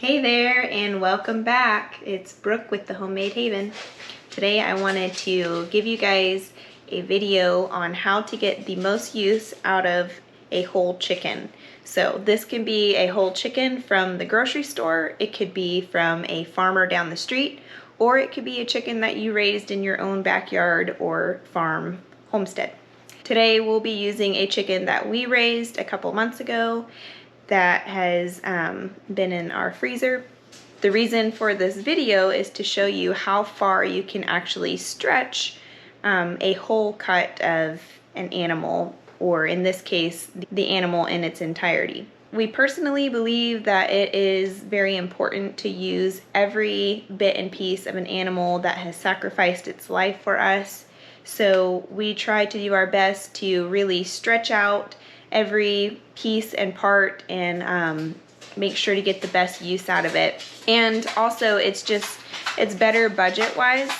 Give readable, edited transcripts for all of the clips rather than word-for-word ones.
Hey there and welcome back. It's Brooke with the Homemade Haven. Today I wanted to give you guys a video on how to get the most use out of a whole chicken. So this can be a whole chicken from the grocery store, it could be from a farmer down the street, or it could be a chicken that you raised in your own backyard or farm homestead. Today we'll be using a chicken that we raised a couple months ago that has been in our freezer. The reason for this video is to show you how far you can actually stretch a whole cut of an animal, or in this case, the animal in its entirety. We personally believe that it is very important to use every bit and piece of an animal that has sacrificed its life for us. So we try to do our best to really stretch out every piece and part and make sure to get the best use out of it. And also it's better budget wise.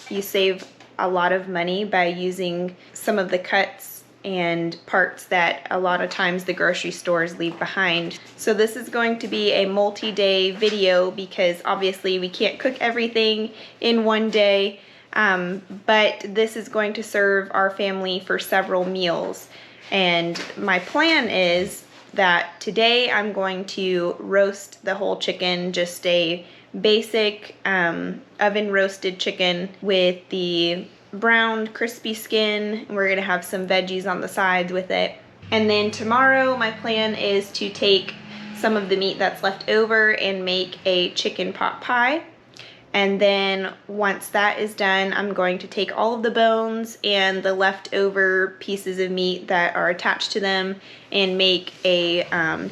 You save a lot of money by using some of the cuts and parts that a lot of times the grocery stores leave behind. So this is going to be a multi-day video because obviously we can't cook everything in one day, but this is going to serve our family for several meals. And my plan is that today I'm going to roast the whole chicken, just a basic oven roasted chicken with the browned crispy skin. We're gonna have some veggies on the sides with it. And then tomorrow my plan is to take some of the meat that's left over and make a chicken pot pie. And then once that is done, I'm going to take all of the bones and the leftover pieces of meat that are attached to them and make a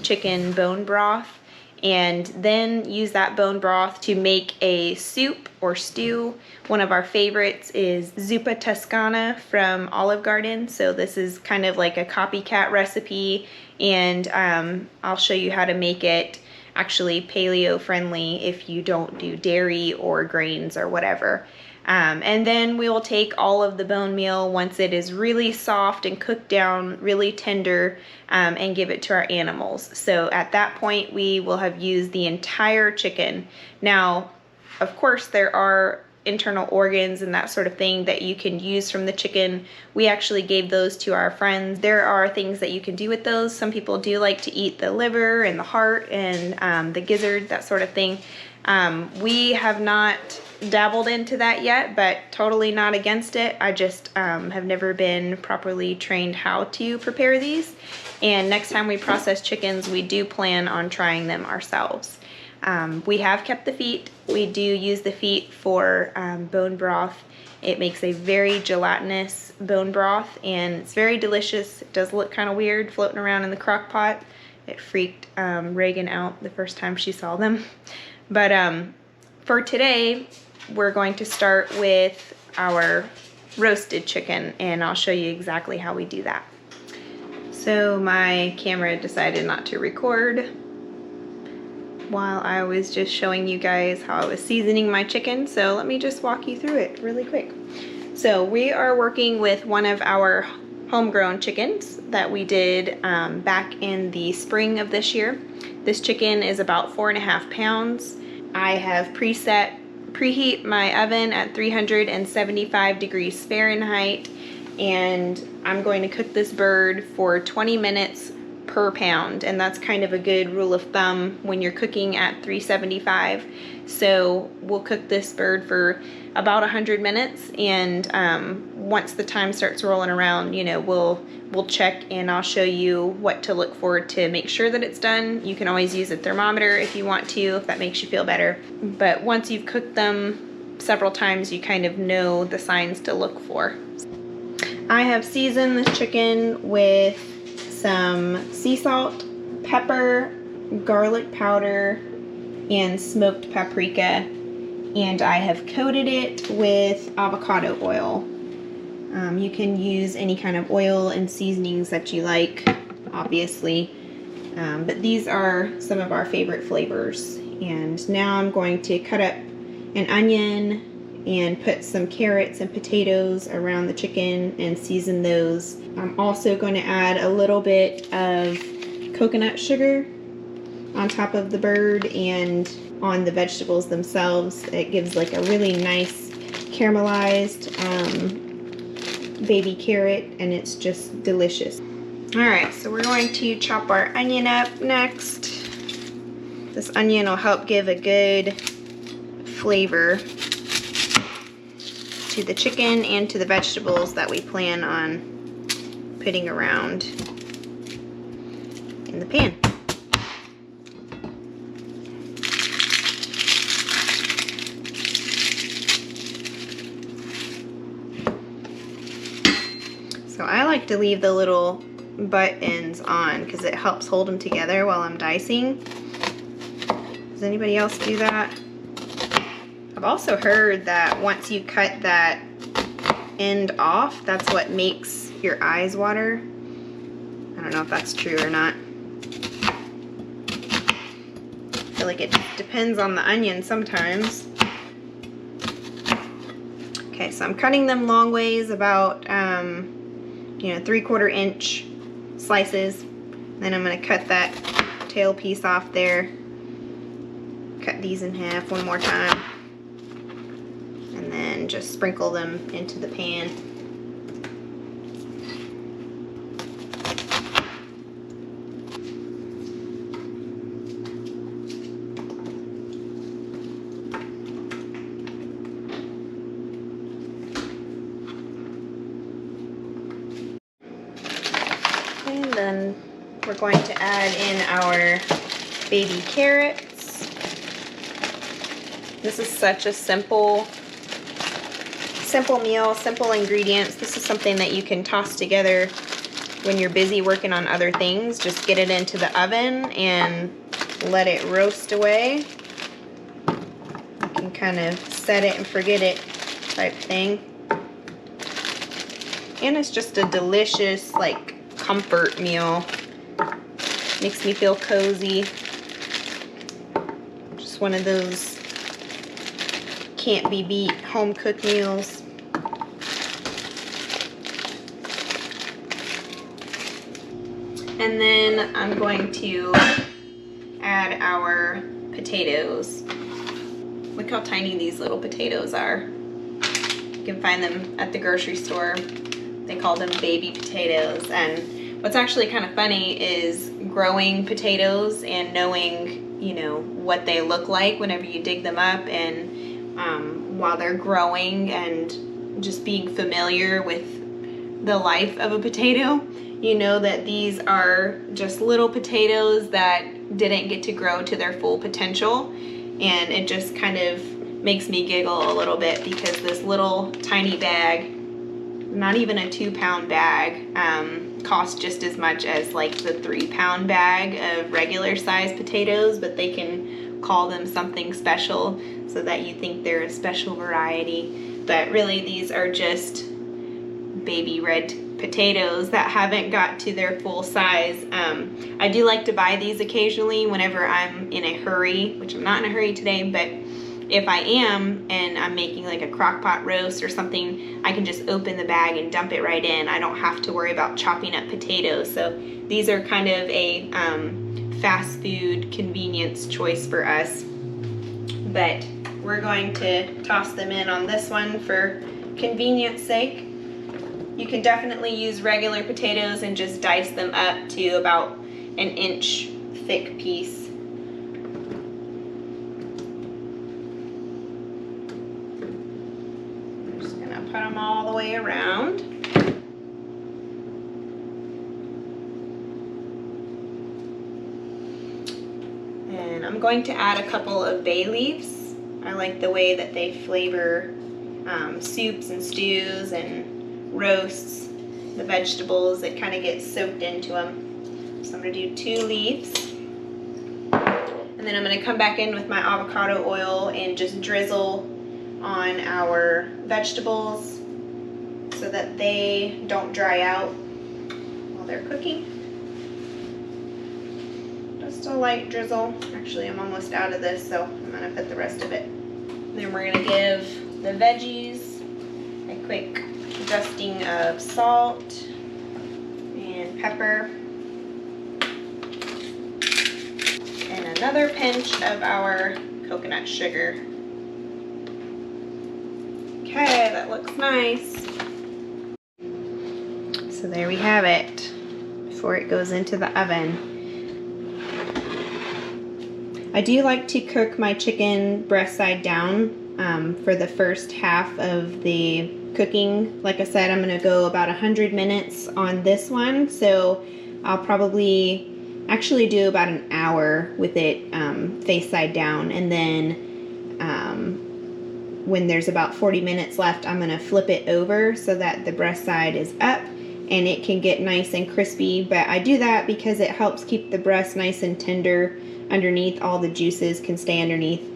chicken bone broth, and then use that bone broth to make a soup or stew. One of our favorites is zuppa toscana from Olive Garden. So this is kind of like a copycat recipe, and I'll show you how to make it actually paleo friendly if you don't do dairy or grains or whatever. And then we will take all of the bone meal once it is really soft and cooked down really tender, and give it to our animals. So at that point we will have used the entire chicken. Now of course there are internal organs and that sort of thing that you can use from the chicken. We actually gave those to our friends. There are things that you can do with those. Some people do like to eat the liver and the heart and the gizzard, that sort of thing. We have not dabbled into that yet, but totally not against it. I just have never been properly trained how to prepare these. And next time we process chickens, we do plan on trying them ourselves. We have kept the feet. We do use the feet for bone broth. It makes a very gelatinous bone broth and it's very delicious. It does look kind of weird floating around in the crock pot. It freaked Reagan out the first time she saw them. But for today, we're going to start with our roasted chicken, and I'll show you exactly how we do that. So my camera decided not to record while I was just showing you guys how I was seasoning my chicken, so let me just walk you through it really quick. So we are working with one of our homegrown chickens that we did back in the spring of this year. This chicken is about 4.5 pounds. I have preheat my oven at 375 degrees Fahrenheit, and I'm going to cook this bird for 20 minutes per pound, and that's kind of a good rule of thumb when you're cooking at 375. So we'll cook this bird for about 100 minutes, and once the time starts rolling around, you know, we'll check and I'll show you what to look for to make sure that it's done. You can always use a thermometer if you want to, if that makes you feel better. But once you've cooked them several times, you kind of know the signs to look for. I have seasoned this chicken with some sea salt, pepper, garlic powder, and smoked paprika, and I have coated it with avocado oil. You can use any kind of oil and seasonings that you like, obviously, but these are some of our favorite flavors. And now I'm going to cut up an onion and put some carrots and potatoes around the chicken and season those. I'm also going to add a little bit of coconut sugar on top of the bird and on the vegetables themselves. It gives like a really nice caramelized baby carrot, and it's just delicious. Alright, so we're going to chop our onion up next. This onion will help give a good flavor to the chicken and to the vegetables that we plan on putting around in the pan. So I like to leave the little butt ends on because it helps hold them together while I'm dicing. Does anybody else do that? I've also heard that once you cut that end off, that's what makes your eyes water. I don't know if that's true or not. I feel like it depends on the onion sometimes. Okay, so I'm cutting them long ways, about 3/4 inch slices. Then I'm going to cut that tail piece off there. Cut these in half one more time. And then just sprinkle them into the pan. And then we're going to add in our baby carrots. This is such a simple meal, simple ingredients. This is something that you can toss together when you're busy working on other things. Just get it into the oven and let it roast away. You can kind of set it and forget it type thing. And it's just a delicious, like, comfort meal. Makes me feel cozy. Just one of those can't be beat home cooked meals. And then I'm going to add our potatoes. Look how tiny these little potatoes are. You can find them at the grocery store. They call them baby potatoes. And what's actually kind of funny is growing potatoes and knowing, you know, what they look like whenever you dig them up, and while they're growing, and just being familiar with the life of a potato, you know that these are just little potatoes that didn't get to grow to their full potential. And it just kind of makes me giggle a little bit because this little tiny bag, not even a 2-pound bag, costs just as much as like the 3-pound bag of regular sized potatoes, but they can call them something special so that you think they're a special variety. But really these are just baby red potatoes that haven't got to their full size. I do like to buy these occasionally whenever I'm in a hurry, which I'm not in a hurry today, but if I am and I'm making like a crock pot roast or something, I can just open the bag and dump it right in. I don't have to worry about chopping up potatoes. So these are kind of a fast food convenience choice for us. But we're going to toss them in on this one for convenience sake. You can definitely use regular potatoes and just dice them up to about an inch thick piece. I'm just gonna put them all the way around. And I'm going to add a couple of bay leaves. I like the way that they flavor soups and stews and roasts, the vegetables. It kind of gets soaked into them. So I'm going to do 2 leaves. And then I'm going to come back in with my avocado oil and just drizzle on our vegetables so that they don't dry out while they're cooking. Just a light drizzle. Actually, I'm almost out of this, so I'm going to put the rest of it. Then we're going to give the veggies a quick dusting of salt and pepper and another pinch of our coconut sugar. Okay, that looks nice. So there we have it before it goes into the oven. I do like to cook my chicken breast side down for the first half of the cooking. Like I said, I'm going to go about 100 minutes on this one, so I'll probably actually do about an hour with it face side down, and then when there's about 40 minutes left, I'm going to flip it over so that the breast side is up and it can get nice and crispy. But I do that because it helps keep the breast nice and tender underneath. All the juices can stay underneath.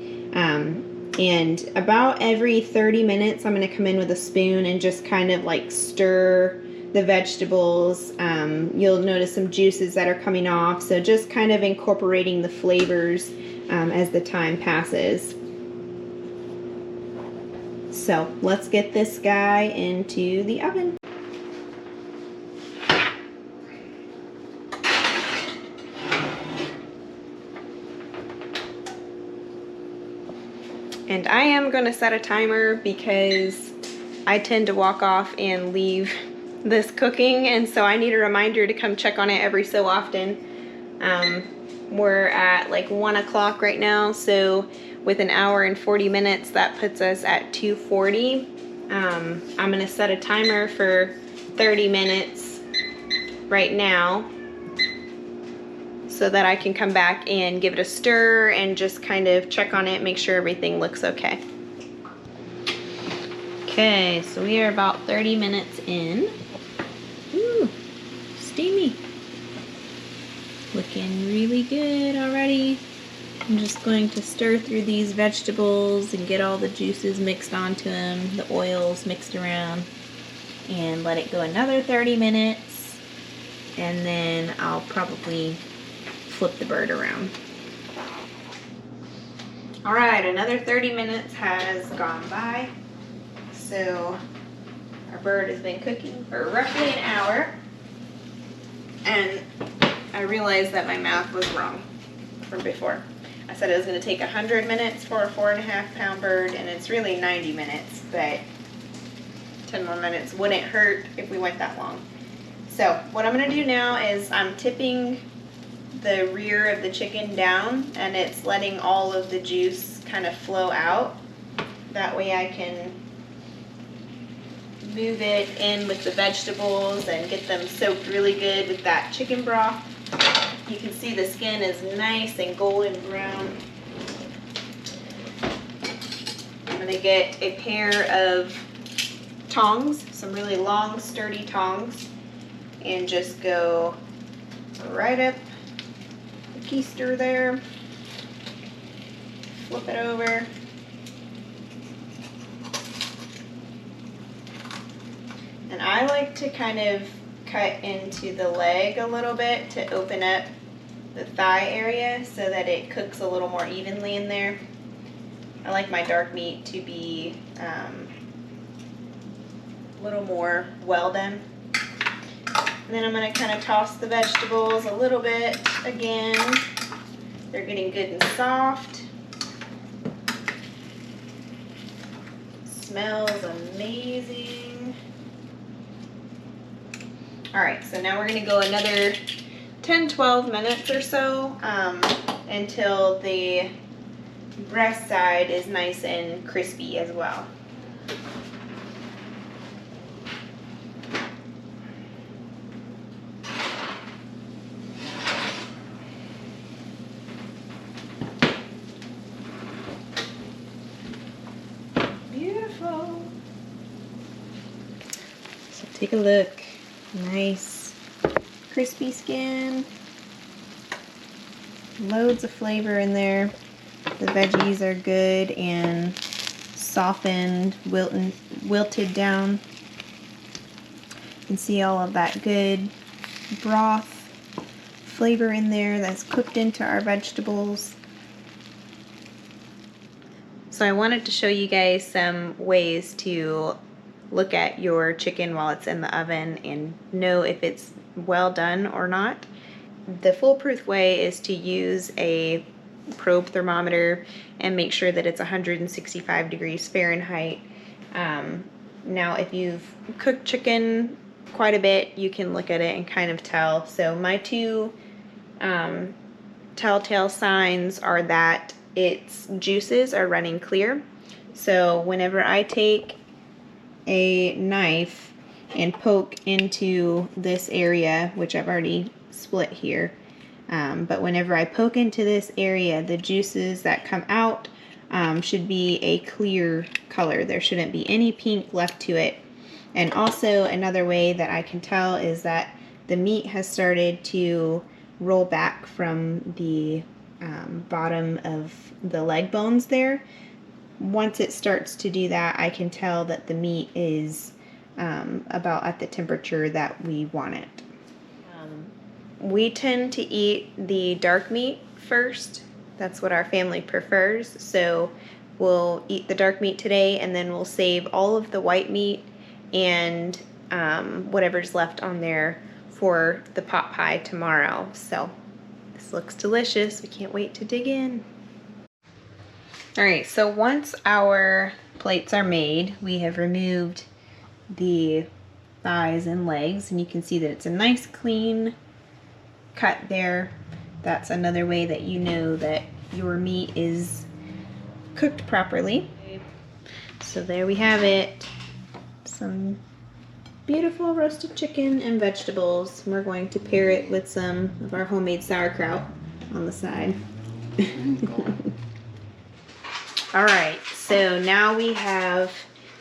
And about every 30 minutes, I'm going to come in with a spoon and just kind of like stir the vegetables. You'll notice some juices that are coming off, so just kind of incorporating the flavors as the time passes. So let's get this guy into the oven. And I am going to set a timer because I tend to walk off and leave this cooking, and so I need a reminder to come check on it every so often. We're at like 1 o'clock right now, so with an hour and 40 minutes, that puts us at 2:40. I'm going to set a timer for 30 minutes right now so that I can come back and give it a stir and just kind of check on it, make sure everything looks okay. Okay, so we are about 30 minutes in. Ooh, steamy. Looking really good already. I'm just going to stir through these vegetables and get all the juices mixed onto them, the oils mixed around, and let it go another 30 minutes, and then I'll probably flip the bird around. All right, another 30 minutes has gone by. So our bird has been cooking for roughly an hour, and I realized that my math was wrong from before. I said it was going to take 100 minutes for a 4.5-pound bird, and it's really 90 minutes, but 10 more minutes wouldn't hurt if we went that long. So what I'm going to do now is I'm tipping the rear of the chicken down, and it's letting all of the juice kind of flow out. That way I can move it in with the vegetables and get them soaked really good with that chicken broth. You can see the skin is nice and golden brown. I'm going to get a pair of tongs, some really long sturdy tongs, and just go right up the keister there, flip it over, and I like to kind of cut into the leg a little bit to open up the thigh area so that it cooks a little more evenly in there. I like my dark meat to be a little more well done. And then I'm going to kind of toss the vegetables a little bit again. They're getting good and soft. Smells amazing. Alright, so now we're going to go another 10-12 minutes or so until the breast side is nice and crispy as well. Beautiful. So take a look. Nice crispy skin, loads of flavor in there. The veggies are good and softened, wilted down. You can see all of that good broth flavor in there that's cooked into our vegetables. So I wanted to show you guys some ways to look at your chicken while it's in the oven and know if it's well done or not. The foolproof way is to use a probe thermometer and make sure that it's 165 degrees Fahrenheit. Now if you've cooked chicken quite a bit, you can look at it and kind of tell. So my two telltale signs are that its juices are running clear. So whenever I take a knife and poke into this area, which I've already split here, but whenever I poke into this area, the juices that come out should be a clear color. There shouldn't be any pink left to it. And also another way that I can tell is that the meat has started to roll back from the bottom of the leg bones there. Once it starts to do that, I can tell that the meat is about at the temperature that we want it. We tend to eat the dark meat first. That's what our family prefers. So we'll eat the dark meat today, and then we'll save all of the white meat and whatever's left on there for the pot pie tomorrow. So this looks delicious. We can't wait to dig in. All right, so once our plates are made, we have removed the thighs and legs, and you can see that it's a nice clean cut there. That's another way that you know that your meat is cooked properly. So there we have it. Some beautiful roasted chicken and vegetables. We're going to pair it with some of our homemade sauerkraut on the side. All right, so now we have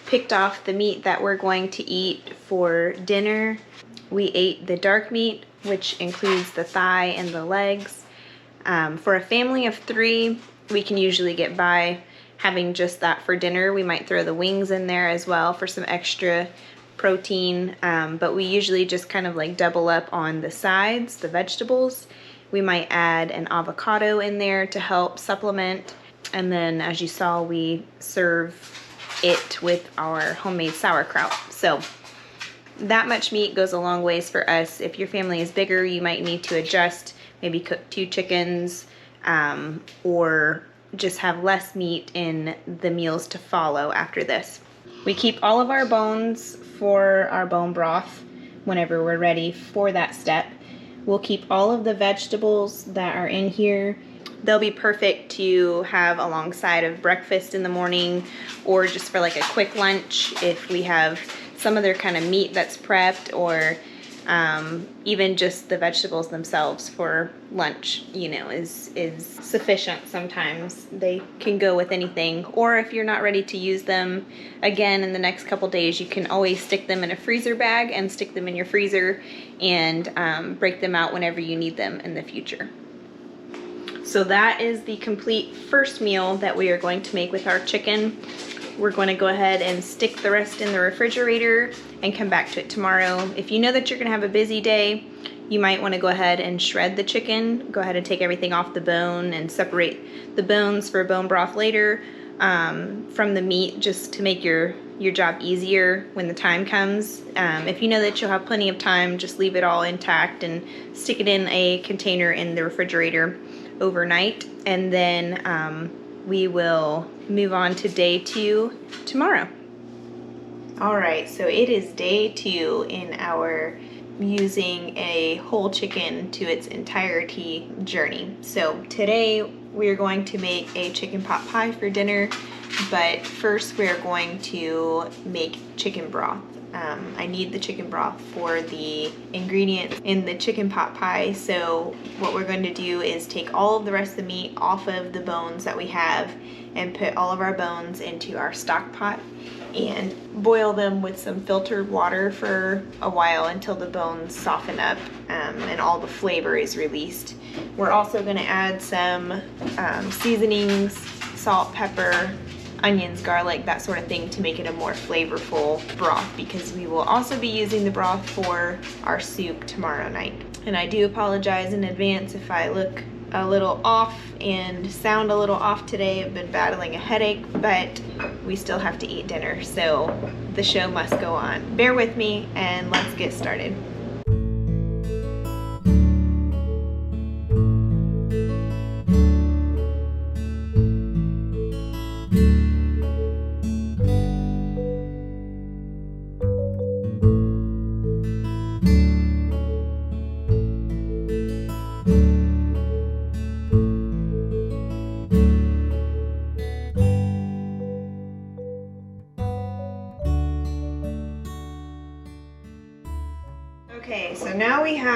picked off the meat that we're going to eat for dinner. We ate the dark meat, which includes the thigh and the legs. For a family of 3, we can usually get by having just that for dinner. We might throw the wings in there as well for some extra protein, but we usually just kind of like double up on the sides, the vegetables. We might add an avocado in there to help supplement. And then, as you saw, we serve it with our homemade sauerkraut. So that much meat goes a long ways for us. If your family is bigger, you might need to adjust, maybe cook 2 chickens, or just have less meat in the meals to follow after this. We keep all of our bones for our bone broth whenever we're ready for that step. We'll keep all of the vegetables that are in here. They'll be perfect to have alongside of breakfast in the morning, or just for like a quick lunch if we have some other kind of meat that's prepped, or even just the vegetables themselves for lunch, you know, is sufficient. Sometimes they can go with anything, or if you're not ready to use them again in the next couple days, you can always stick them in a freezer bag and stick them in your freezer and break them out whenever you need them in the future. So that is the complete first meal that we are going to make with our chicken. We're going to go ahead and stick the rest in the refrigerator and come back to it tomorrow. If you know that you're going to have a busy day, you might want to go ahead and shred the chicken. Go ahead and take everything off the bone and separate the bones for bone broth later from the meat, just to make your job easier when the time comes. If you know that you'll have plenty of time, just leave it all intact and stick it in a container in the refrigerator overnight, and then we will move on to day 2 tomorrow. All right, so it is day 2 in our using a whole chicken to its entirety journey. So today we're going to make a chicken pot pie for dinner, but first we're going to make chicken broth. I need the chicken broth for the ingredients in the chicken pot pie. So what we're going to do is take all of the rest of the meat off of the bones that we have and put all of our bones into our stock pot and boil them with some filtered water for a while until the bones soften up and all the flavor is released. We're also going to add some seasonings, salt, pepper, onions, garlic, that sort of thing, to make it a more flavorful broth, because we will also be using the broth for our soup tomorrow night. And I do apologize in advance if I look a little off and sound a little off today. I've been battling a headache, but we still have to eat dinner, so the show must go on. Bear with me and let's get started.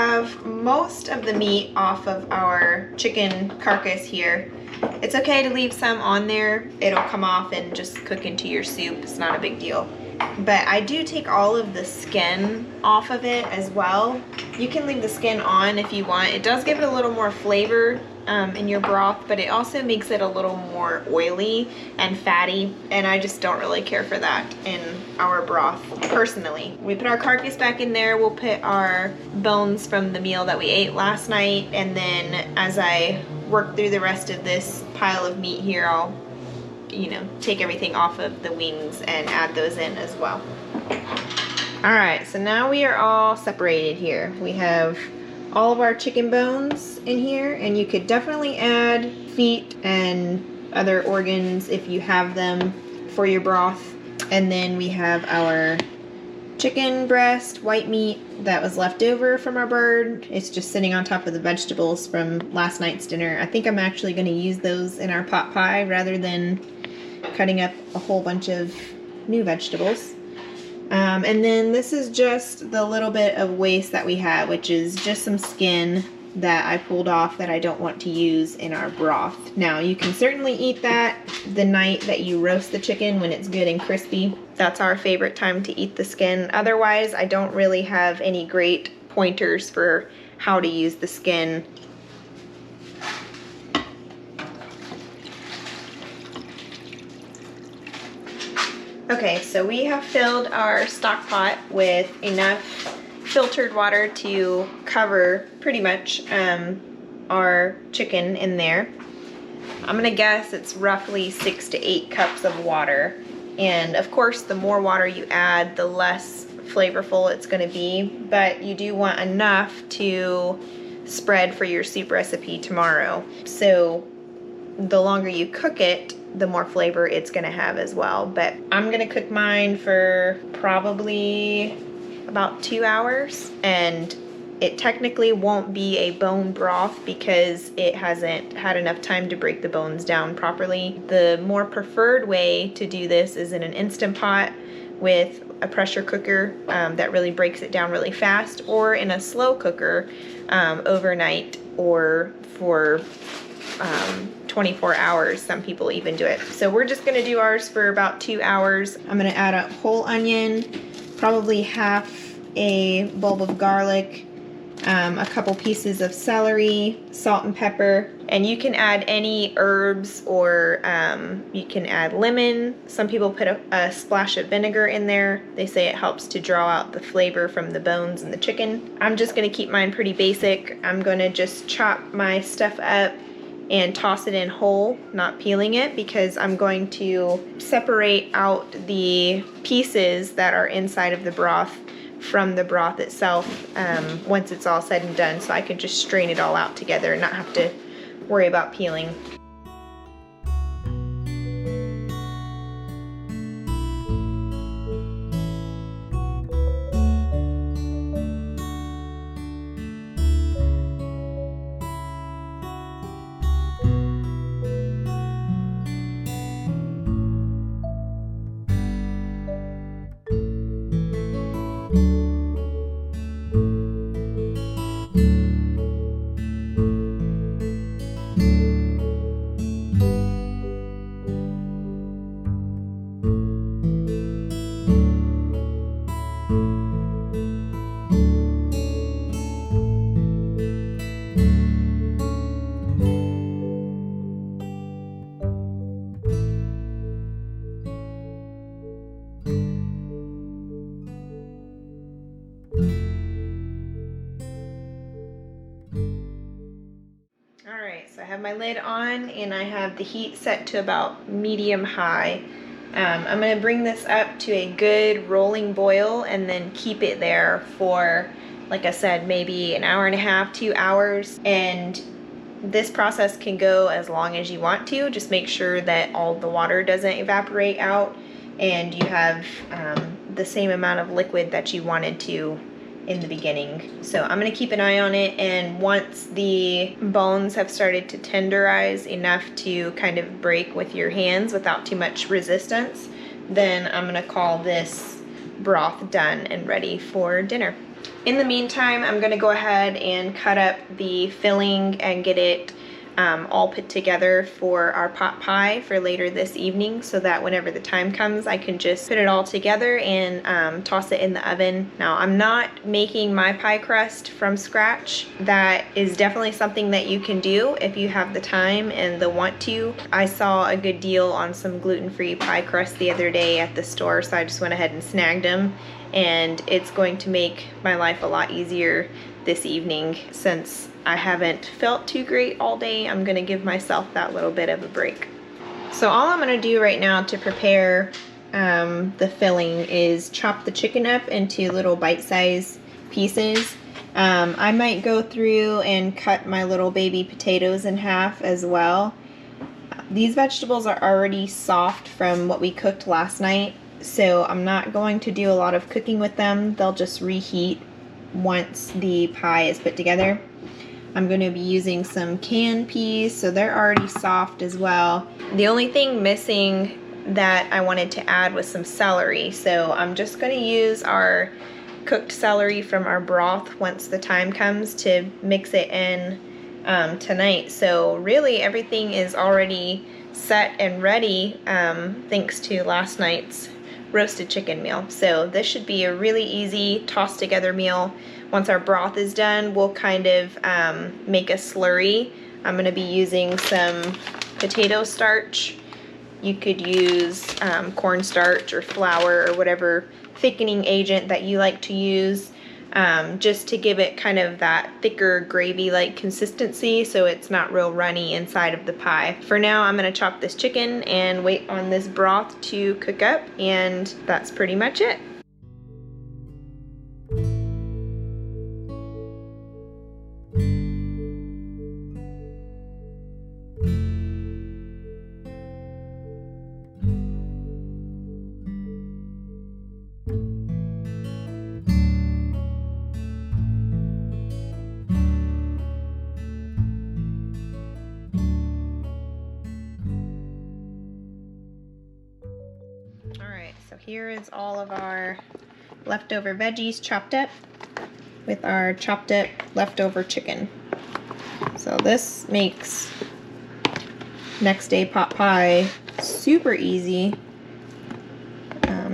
have most of the meat off of our chicken carcass here. It's okay to leave some on there. It'll come off and just cook into your soup. It's not a big deal. But I do take all of the skin off of it as well. You can leave the skin on if you want. It does give it a little more flavor in your broth, but it also makes it a little more oily and fatty, and I just don't really care for that in our broth personally. We put our carcass back in there. We'll put our bones from the meal that we ate last night, and then as I work through the rest of this pile of meat here, I'll take everything off of the wings and add those in as well. All right, so now we are all separated here. We have all of our chicken bones in here, and you could definitely add feet and other organs if you have them for your broth. And then we have our chicken breast, white meat that was left over from our bird. It's just sitting on top of the vegetables from last night's dinner. I think I'm actually going to use those in our pot pie rather than cutting up a whole bunch of new vegetables. And then this is just the little bit of waste that we have, which is just some skin that I pulled off that I don't want to use in our broth. Now, you can certainly eat that the night that you roast the chicken when it's good and crispy. That's our favorite time to eat the skin. Otherwise, I don't really have any great pointers for how to use the skin. Okay, so we have filled our stock pot with enough filtered water to cover pretty much our chicken in there. I'm gonna guess it's roughly 6 to 8 cups of water. And of course, the more water you add, the less flavorful it's gonna be, but you do want enough to spread for your soup recipe tomorrow. So the longer you cook it, the more flavor it's gonna have as well. But I'm gonna cook mine for probably about 2 hours, and it technically won't be a bone broth because it hasn't had enough time to break the bones down properly. The more preferred way to do this is in an Instant Pot with a pressure cooker that really breaks it down really fast, or in a slow cooker overnight, or for 24 hours. Some people even do it. So we're just gonna do ours for about 2 hours. I'm gonna add a whole onion, probably half a bulb of garlic, a couple pieces of celery, salt and pepper, and you can add any herbs, or you can add lemon. Some people put a splash of vinegar in there. They say it helps to draw out the flavor from the bones and the chicken. I'm just gonna keep mine pretty basic. I'm gonna just chop my stuff up and toss it in whole, not peeling it, because I'm going to separate out the pieces that are inside of the broth from the broth itself once it's all said and done, so I can just strain it all out together and not have to worry about peeling. Alright, so I have my lid on and I have the heat set to about medium high. I'm going to bring this up to a good rolling boil and then keep it there for, like I said, maybe an hour and a half, 2 hours. And this process can go as long as you want to. Just make sure that all the water doesn't evaporate out and you have the same amount of liquid that you wanted to in the beginning. So I'm going to keep an eye on it, and once the bones have started to tenderize enough to kind of break with your hands without too much resistance, then I'm going to call this broth done and ready for dinner. In the meantime, I'm going to go ahead and cut up the filling and get it all put together for our pot pie for later this evening, so that whenever the time comes I can just put it all together and toss it in the oven. Now, I'm not making my pie crust from scratch. That is definitely something that you can do if you have the time and the want to. I saw a good deal on some gluten-free pie crust the other day at the store, so I just went ahead and snagged them, and it's going to make my life a lot easier this evening. Since I haven't felt too great all day, I'm gonna give myself that little bit of a break. So all I'm gonna do right now to prepare the filling is chop the chicken up into little bite-sized pieces. I might go through and cut my little baby potatoes in half as well. These vegetables are already soft from what we cooked last night, so I'm not going to do a lot of cooking with them. They'll just reheat once the pie is put together. I'm going to be using some canned peas, so they're already soft as well. The only thing missing that I wanted to add was some celery, so I'm just going to use our cooked celery from our broth once the time comes to mix it in tonight. So really everything is already set and ready thanks to last night's roasted chicken meal. So this should be a really easy toss together meal. Once our broth is done, we'll kind of make a slurry. I'm going to be using some potato starch. You could use cornstarch or flour or whatever thickening agent that you like to use, just to give it kind of that thicker gravy-like consistency so it's not real runny inside of the pie. For now, I'm going to chop this chicken and wait on this broth to cook up, and that's pretty much it. Alright, so here is all of our leftover veggies chopped up with our chopped up leftover chicken. So this makes next day pot pie super easy.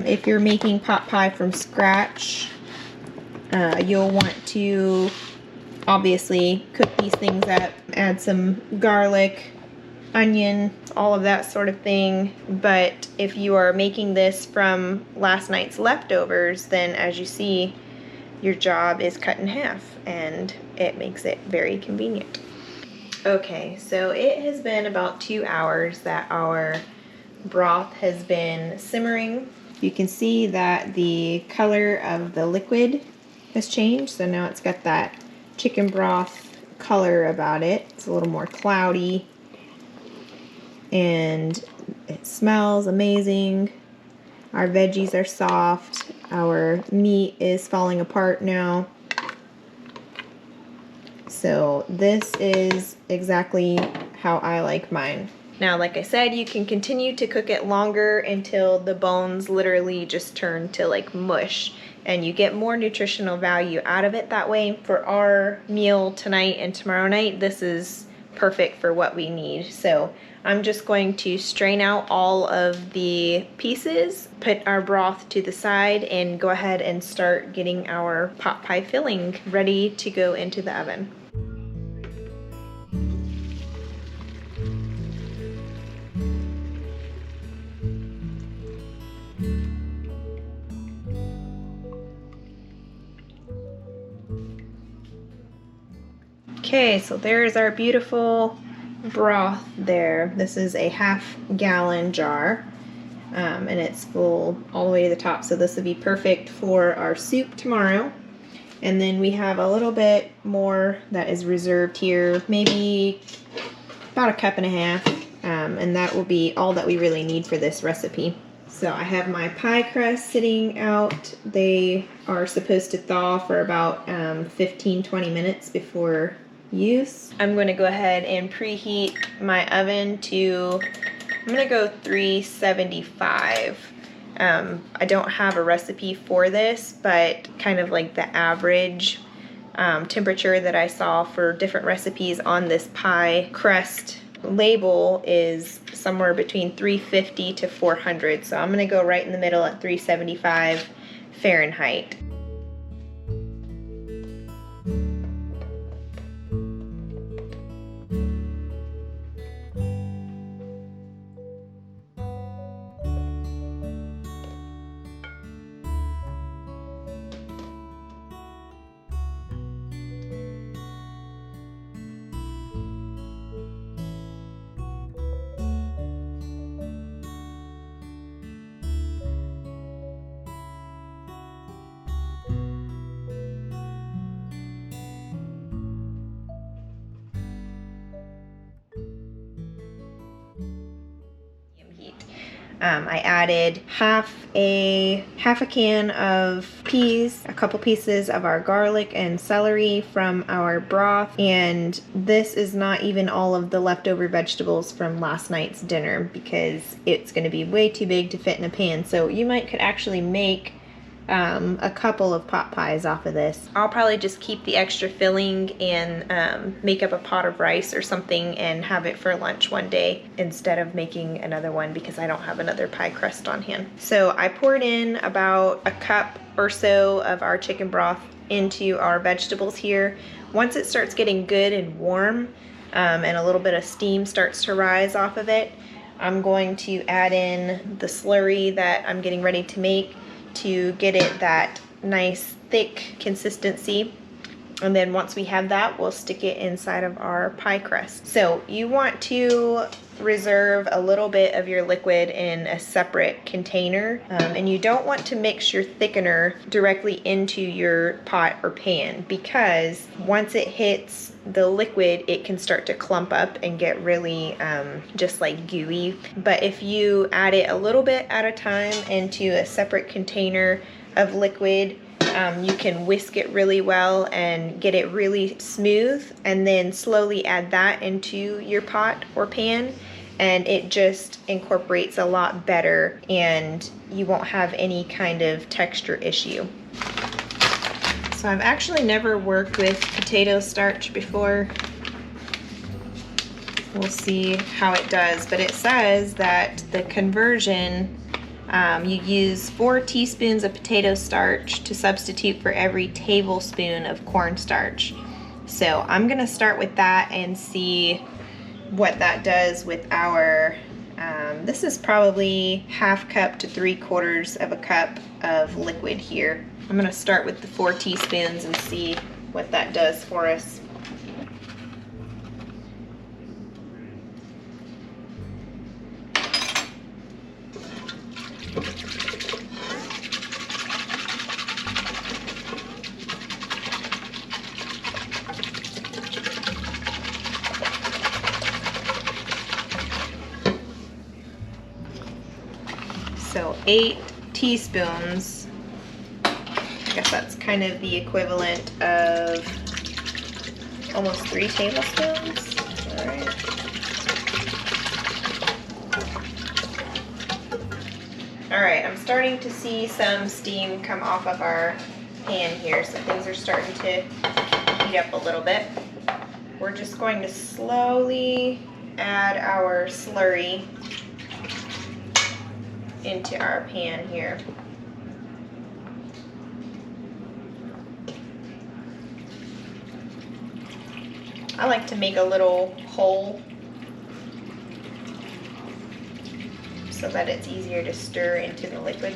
If you're making pot pie from scratch, you'll want to obviously cook these things up, add some garlic, onion, all of that sort of thing. But if you are making this from last night's leftovers, then as you see, your job is cut in half, and it makes it very convenient. Okay, so it has been about 2 hours that our broth has been simmering. You can see that the color of the liquid has changed, so now it's got that chicken broth color about it. It's a little more cloudy, and it smells amazing. Our veggies are soft. Our meat is falling apart now. So this is exactly how I like mine. Now, like I said, you can continue to cook it longer until the bones literally just turn to like mush, and you get more nutritional value out of it that way. For our meal tonight and tomorrow night, this is perfect for what we need. So I'm just going to strain out all of the pieces, put our broth to the side, and go ahead and start getting our pot pie filling ready to go into the oven. Okay, so there's our beautiful broth there. This is a half-gallon jar, and it's full all the way to the top, so this would be perfect for our soup tomorrow. And then we have a little bit more that is reserved here, maybe about 1.5 cups, and that will be all that we really need for this recipe. So I have my pie crust sitting out. They are supposed to thaw for about 15-20 minutes before use. I'm going to go ahead and preheat my oven to, I'm going to go 375. I don't have a recipe for this, but kind of like the average temperature that I saw for different recipes on this pie crust label is somewhere between 350 to 400. So I'm going to go right in the middle at 375 Fahrenheit. I added half a can of peas, a couple pieces of our garlic and celery from our broth, and this is not even all of the leftover vegetables from last night's dinner because it's going to be way too big to fit in a pan. So you could actually make a couple of pot pies off of this. I'll probably just keep the extra filling and make up a pot of rice or something and have it for lunch one day instead of making another one because I don't have another pie crust on hand. So I poured in about a cup or so of our chicken broth into our vegetables here. Once it starts getting good and warm and a little bit of steam starts to rise off of it, I'm going to add in the slurry that I'm getting ready to make to get it that nice thick consistency. And then once we have that, we'll stick it inside of our pie crust. So you want to reserve a little bit of your liquid in a separate container, and you don't want to mix your thickener directly into your pot or pan because once it hits the liquid, it can start to clump up and get really just like gooey. But if you add it a little bit at a time into a separate container of liquid, you can whisk it really well and get it really smooth, and then slowly add that into your pot or pan, and it just incorporates a lot better and you won't have any kind of texture issue. So I've actually never worked with potato starch before. We'll see how it does, but it says that the conversion, you use 4 teaspoons of potato starch to substitute for every tablespoon of cornstarch. So I'm gonna start with that and see what that does with our, this is probably 1/2 cup to 3/4 of a cup of liquid here. I'm gonna start with the 4 teaspoons and see what that does for us. So 8 teaspoons, I guess that's kind of the equivalent of almost 3 tablespoons. All right. All right, I'm starting to see some steam come off of our pan here, so things are starting to heat up a little bit. We're just going to slowly add our slurry into our pan here. I like to make a little hole so that it's easier to stir into the liquid.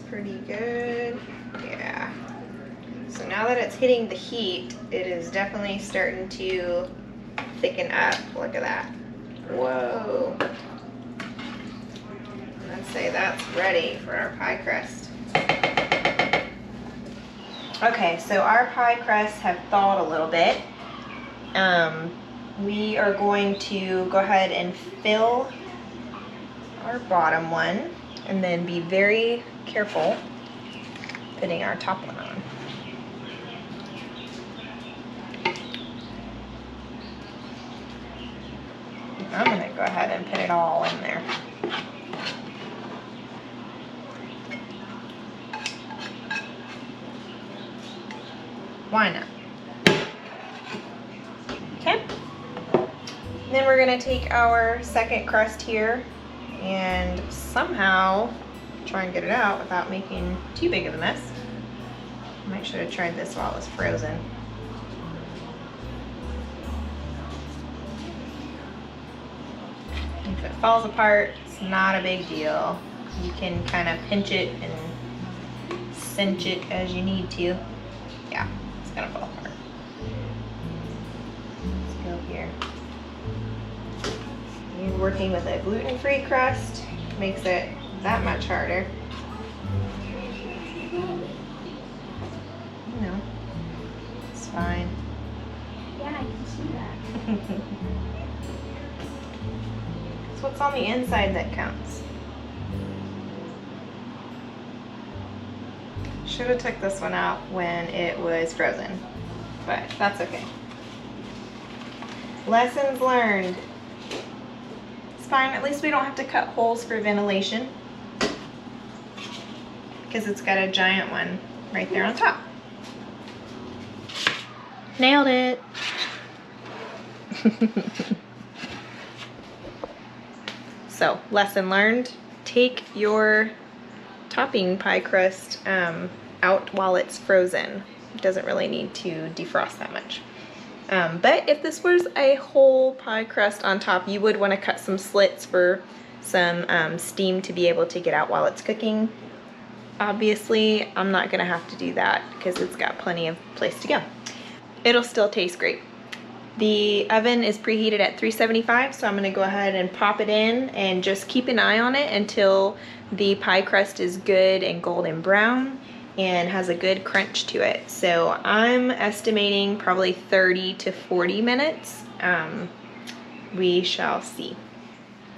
Pretty good. Yeah. So now that it's hitting the heat, it is definitely starting to thicken up. Look at that. Whoa. I'd say that's ready for our pie crust. Okay, so our pie crusts have thawed a little bit. We are going to go ahead and fill our bottom one and then be very careful putting our top one on. I'm going to go ahead and put it all in there. Why not? Okay. Then we're going to take our second crust here and somehow try and get it out without making too big of a mess. I might should have tried this while it was frozen. If it falls apart, it's not a big deal. You can kind of pinch it and cinch it as you need to. Yeah, it's gonna fall apart. Let's go here. You're working with a gluten-free crust, makes it that much harder. No, it's fine. Yeah, I can see that. It's what's on the inside that counts. Should have took this one out when it was frozen, but that's okay. Lessons learned. It's fine, at least we don't have to cut holes for ventilation because it's got a giant one right there on top. Nailed it. So, lesson learned, take your topping pie crust out while it's frozen. It doesn't really need to defrost that much. But if this was a whole pie crust on top, you would want to cut some slits for some steam to be able to get out while it's cooking. Obviously, I'm not gonna have to do that because it's got plenty of place to go. It'll still taste great. The oven is preheated at 375, so I'm gonna go ahead and pop it in and just keep an eye on it until the pie crust is good and golden brown and has a good crunch to it. So I'm estimating probably 30 to 40 minutes. We shall see.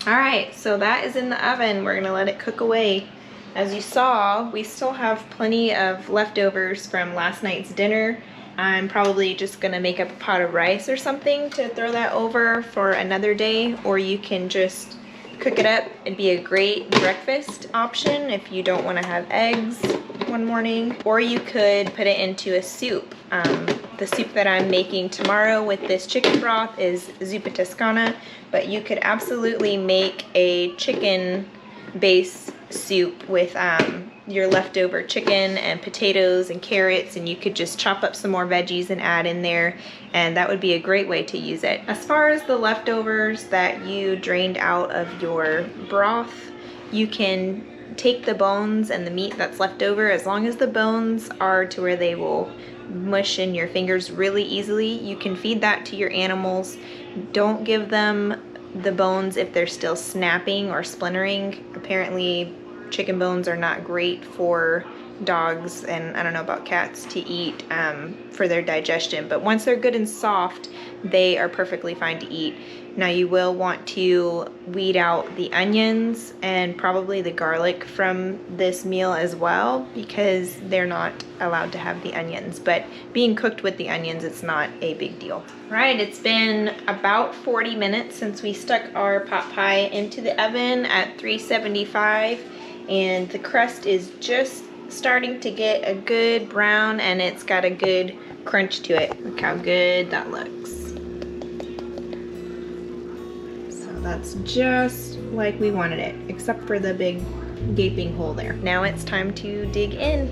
All right, so that is in the oven. We're gonna let it cook away. As you saw, we still have plenty of leftovers from last night's dinner. I'm probably just gonna make up a pot of rice or something to throw that over for another day, or you can just cook it up. It'd be a great breakfast option if you don't wanna have eggs one morning, or you could put it into a soup. The soup that I'm making tomorrow with this chicken broth is zuppa toscana, but you could absolutely make a chicken base soup with your leftover chicken and potatoes and carrots, and you could just chop up some more veggies and add in there, and that would be a great way to use it. As far as the leftovers that you drained out of your broth, you can take the bones and the meat that's left over. As long as the bones are to where they will mush in your fingers really easily, you can feed that to your animals. Don't give them the bones if they're still snapping or splintering. Apparently chicken bones are not great for dogs, and I don't know about cats, to eat for their digestion, but once they're good and soft, they are perfectly fine to eat. Now you will want to weed out the onions and probably the garlic from this meal as well, because they're not allowed to have the onions, but being cooked with the onions, it's not a big deal. Right, it's been about 40 minutes since we stuck our pot pie into the oven at 375, and the crust is just starting to get a good brown, and it's got a good crunch to it. Look how good that looks. So that's just like we wanted it, except for the big gaping hole there. Now it's time to dig in.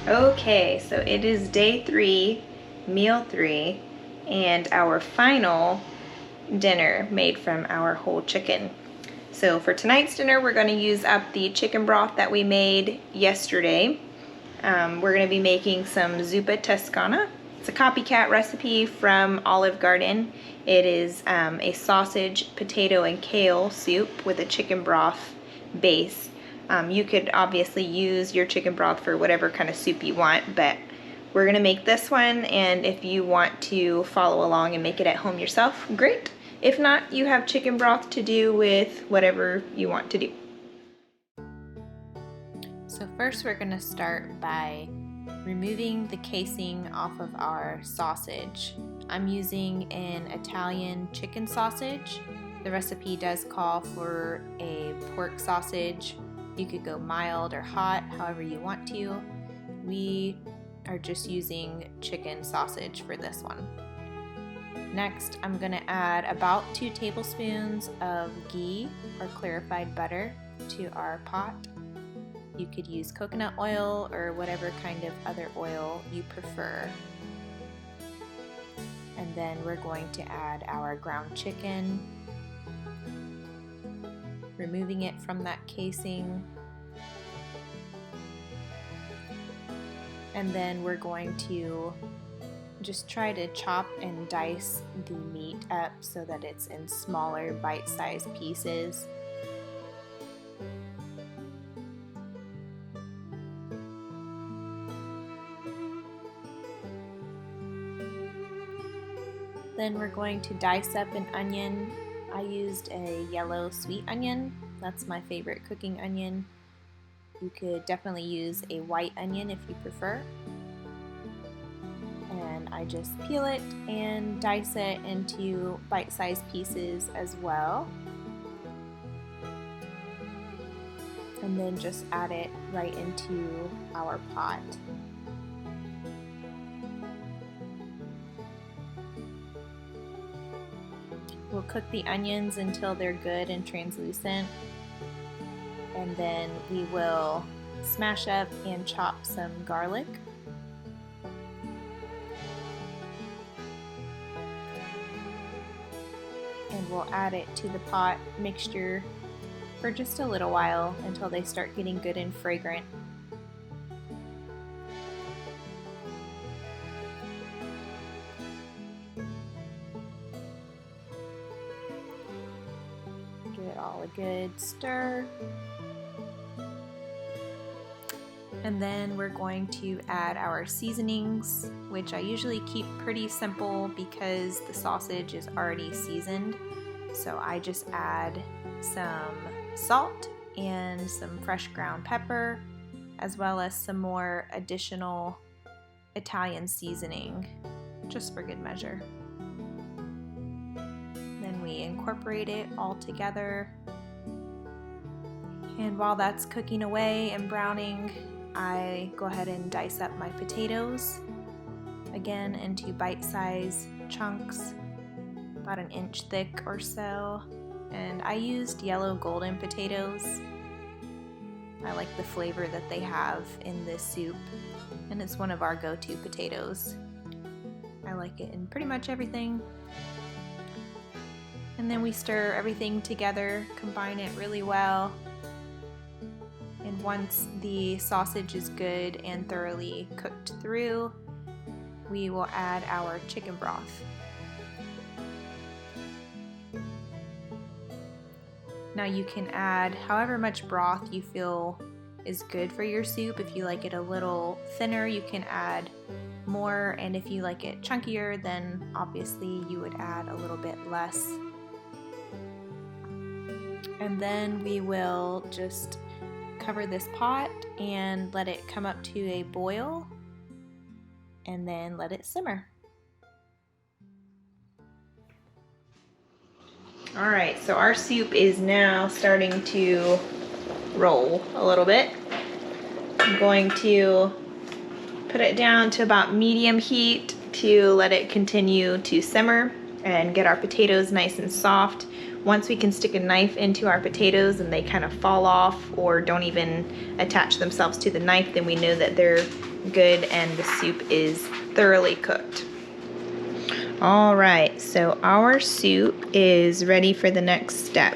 Okay, so it is day 3, meal 3, and our final dinner made from our whole chicken. So for tonight's dinner, we're going to use up the chicken broth that we made yesterday. We're going to be making some zuppa toscana. It's a copycat recipe from Olive Garden. It is a sausage, potato, and kale soup with a chicken broth base. You could obviously use your chicken broth for whatever kind of soup you want, but we're gonna make this one, and if you want to follow along and make it at home yourself, great. If not, you have chicken broth to do with whatever you want to do. So first we're gonna start by removing the casing off of our sausage. I'm using an Italian chicken sausage. The recipe does call for a pork sausage. You could go mild or hot, however you want to. We are just using chicken sausage for this one. Next, I'm gonna add about 2 tablespoons of ghee or clarified butter to our pot. You could use coconut oil or whatever kind of other oil you prefer. And then we're going to add our ground chicken, removing it from that casing. And then we're going to just try to chop and dice the meat up so that it's in smaller bite-sized pieces. Then we're going to dice up an onion. I used a yellow sweet onion. That's my favorite cooking onion. You could definitely use a white onion if you prefer. And I just peel it and dice it into bite-sized pieces as well. And then just add it right into our pot. We'll cook the onions until they're good and translucent. And then we will smash up and chop some garlic. And we'll add it to the pot mixture for just a little while until they start getting good and fragrant. Give it all a good stir. And then we're going to add our seasonings, which I usually keep pretty simple because the sausage is already seasoned. So I just add some salt and some fresh ground pepper, as well as some more additional Italian seasoning, just for good measure. Then we incorporate it all together. And while that's cooking away and browning, I go ahead and dice up my potatoes, again into bite-sized chunks, about an inch thick or so. And I used yellow golden potatoes. I like the flavor that they have in this soup, and it's one of our go-to potatoes. I like it in pretty much everything. And then we stir everything together, combine it really well. And once the sausage is good and thoroughly cooked through, we will add our chicken broth. Now you can add however much broth you feel is good for your soup. If you like it a little thinner, you can add more, and if you like it chunkier, then obviously you would add a little bit less. And then we will just cover this pot and let it come up to a boil, and then let it simmer. All right, so our soup is now starting to roll a little bit. I'm going to put it down to about medium heat to let it continue to simmer and get our potatoes nice and soft. Once we can stick a knife into our potatoes and they kind of fall off or don't even attach themselves to the knife, then we know that they're good and the soup is thoroughly cooked. All right, so our soup is ready for the next step.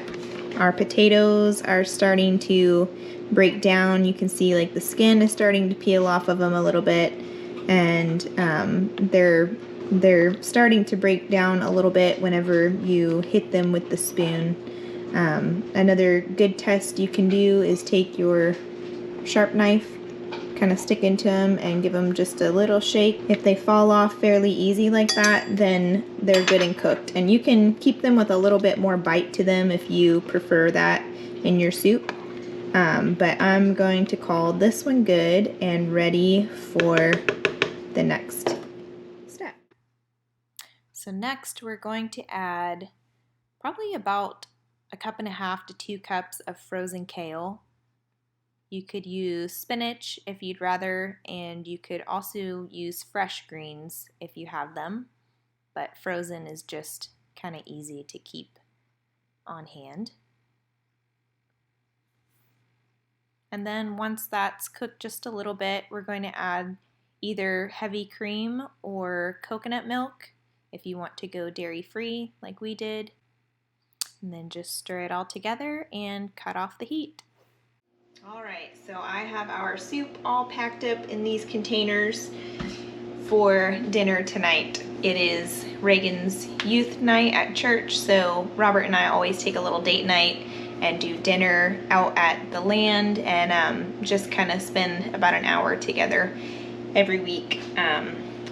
Our potatoes are starting to break down. You can see like the skin is starting to peel off of them a little bit, and they're starting to break down a little bit whenever you hit them with the spoon. Another good test you can do is take your sharp knife, kind of stick into them and give them just a little shake. If they fall off fairly easy like that, then they're good and cooked. And you can keep them with a little bit more bite to them if you prefer that in your soup. But I'm going to call this one good and ready for the next step. So next we're going to add probably about 1.5 cups to 2 cups of frozen kale. You could use spinach if you'd rather, and you could also use fresh greens if you have them, but frozen is just kind of easy to keep on hand. And then once that's cooked just a little bit, we're going to add either heavy cream or coconut milk if you want to go dairy-free like we did. And then just stir it all together and cut off the heat. All right, so I have our soup all packed up in these containers for dinner tonight. It is Reagan's youth night at church, so Robert and I always take a little date night and do dinner out at the land, and just kind of spend about an hour together every week.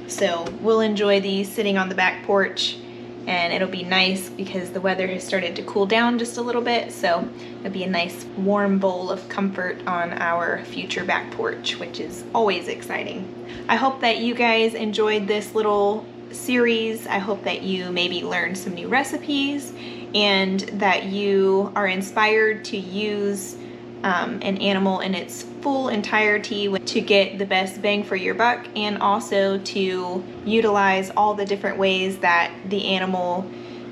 So we'll enjoy these sitting on the back porch, and it'll be nice because the weather has started to cool down just a little bit, so it'll be a nice warm bowl of comfort on our future back porch, which is always exciting. I hope that you guys enjoyed this little series. I hope that you maybe learned some new recipes and that you are inspired to use an animal in its full entirety to get the best bang for your buck, and also to utilize all the different ways that the animal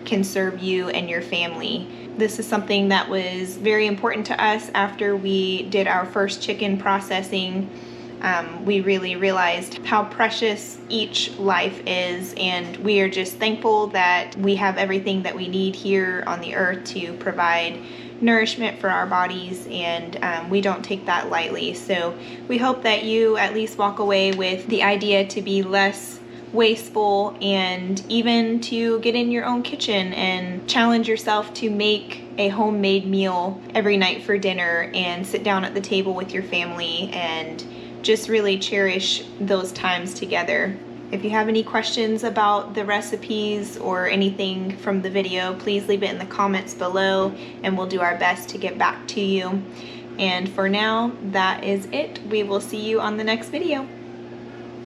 can serve you and your family. This is something that was very important to us after we did our first chicken processing. We really realized how precious each life is, and we are just thankful that we have everything that we need here on the earth to provide nourishment for our bodies, and we don't take that lightly. So we hope that you at least walk away with the idea to be less wasteful, and even to get in your own kitchen and challenge yourself to make a homemade meal every night for dinner and sit down at the table with your family and just really cherish those times together. If you have any questions about the recipes or anything from the video, please leave it in the comments below and we'll do our best to get back to you. And for now, that is it. We will see you on the next video.